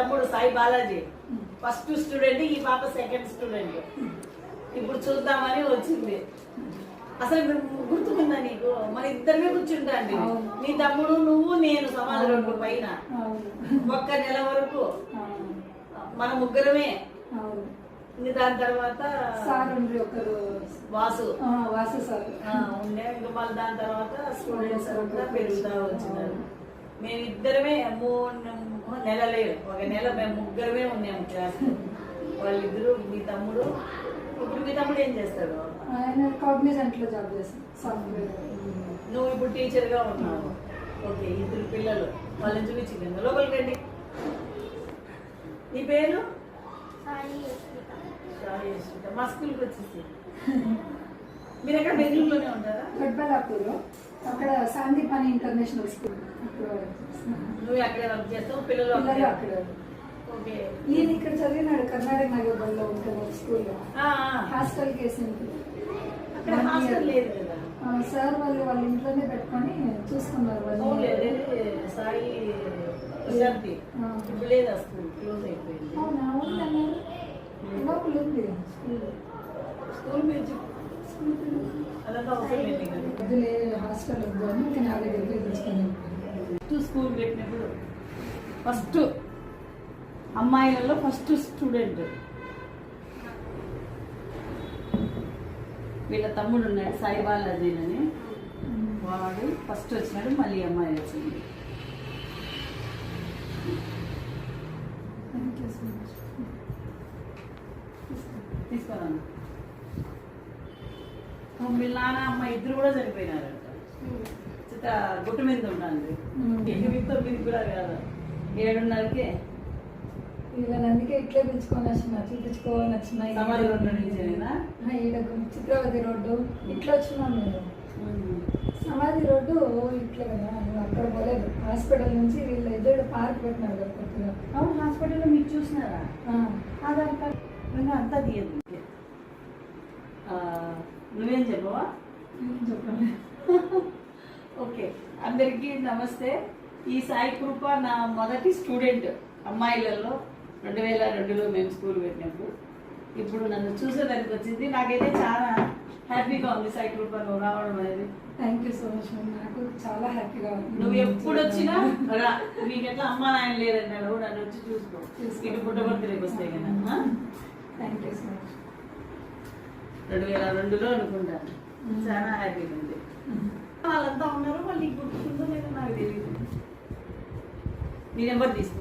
తమ్ముడు Sai Balaji first student, ఈ పాప సెకండ్ స్టూడెంట్. ఇప్పుడు చూద్దామని వచ్చింది. అసలు గుర్తుకుందా నీకు? మన ఇద్దరమే కూర్చుంటా అండి, నీ తమ్ముడు నువ్వు నేను సమాధి రోడ్డు పైన ఒక్క నెల వరకు మన ముగ్గురమే. దాని తర్వాత వాసు సార్ ఉండే. ఇంకా మళ్ళీ దాని తర్వాత స్టూడెంట్స్ అంతా పెరుగుతా వచ్చినారు. మేమిద్దరమే 3 నెలలే, ఒక నెల మేము ముగ్గురమే ఉన్నాము క్లాస్. వాళ్ళిద్దరు, మీ తమ్ముడు. ఇప్పుడు మీ తమ్ముడు ఏం చేస్తాడు? ఆయన కాగ్నిజెంట్ లో జాబ్ చేస్తాడు, సాఫ్ట్వేర్. నువ్వు ఇప్పుడు టీచర్ గా ఉన్నావు. ఓకే, ఇద్దరు పిల్లలు. వాళ్ళని చూపించింది. లోపలికి రండి. నీ పేరు? మా స్కూల్కి వచ్చేసి. మీరు ఎక్కడ బెంగళూరులోనే ఉంటారా? గడ్బలాపూర్, అక్కడ సాందీపాని ఇంటర్నేషనల్ స్కూల్. నువ్వు అక్కడే వర్క్ చేస్తావు, పిల్లలు అక్కడ. ఈయన ఇక్కడ చదివినాడు, కర్ణాటక నగర్లో ఉంటుంది స్కూల్లో. హాస్టల్ కేసు అక్కడ హాస్టల్ లేదు కదా సార్. వాళ్ళ ఇంట్లోనే పెట్టుకొని చూసుకున్నారు వాళ్ళు. సాయి ప్రశాంతి ఇప్పుడు లేదా స్కూల్ క్లోజ్ అయిపోయింది. అవునా? ఉందన్నారు లోపల ఉంది స్కూల్ మీద అదంతా అవసరం లేదు కదా. హాస్టల్ వద్దు అని ఇంకా నా దగ్గరికి తీసుకొని స్కూల్ పెట్టినప్పుడు ఫస్ట్ అమ్మాయిలలో ఫస్ట్ స్టూడెంట్ వీళ్ళ తమ్ముడు ఉన్నాడు సాయి బాలాజీ అని. వాడు ఫస్ట్ వచ్చినాడు, మళ్ళీ అమ్మాయి వచ్చింది. తీసుకోరా. వీళ్ళ నాన్న అమ్మ ఇద్దరు కూడా చనిపోయినారంట. గుట్టు మీద ఉండాలి. 9 కూడా కాదు, 7:30కే. వీళ్ళని అందుకే ఇట్లే పిలుచుకొని వచ్చిన, చూపించుకోవాలని వచ్చినాయి. సమాధి రోడ్డు నుంచి చిత్రావతి రోడ్డు ఇట్లా వచ్చినాం మేము. సమాధి రోడ్డు ఇట్లా కదా, అక్కడ పోలేదు. హాస్పిటల్ నుంచి వీళ్ళ ఎదురు పార్క్ పెట్టినారు కదా కొత్తగా. అవును, హాస్పిటల్లో మీరు చూసినారా? ఆధార్ కార్డు అంతా తీయదు. నువ్వేం చెప్పవా? చెప్పండి. ఓకే, అందరికీ నమస్తే. ఈ సాయి కృప నా మొదటి స్టూడెంట్ అమ్మాయిలలో. 2002లో మేము స్కూల్ పెట్టినప్పుడు. ఇప్పుడు నన్ను చూసేదానికి వచ్చింది. నాకైతే చాలా హ్యాపీగా ఉంది సాయి కృప నువ్వు రావడం అనేది. Thank you so much. నాకు చాలా హ్యాపీగా ఉంది. నువ్వు ఎప్పుడు వచ్చినా రా. నీకు ఎట్లా అమ్మ నాయన లేదన్నాడు, నన్ను వచ్చి చూసుకో. ఇటు పుట్టబర్తిలోకి వస్తాయి కదా. Thank you so much. 2002లో అనుకుంటాను. చాలా హ్యాపీగా ఉంది. వాళ్ళంతా ఉన్నారు. మళ్ళీ గుర్తుందో లేదో నాకు తెలియదు. నీ నెంబర్ తీసుకో.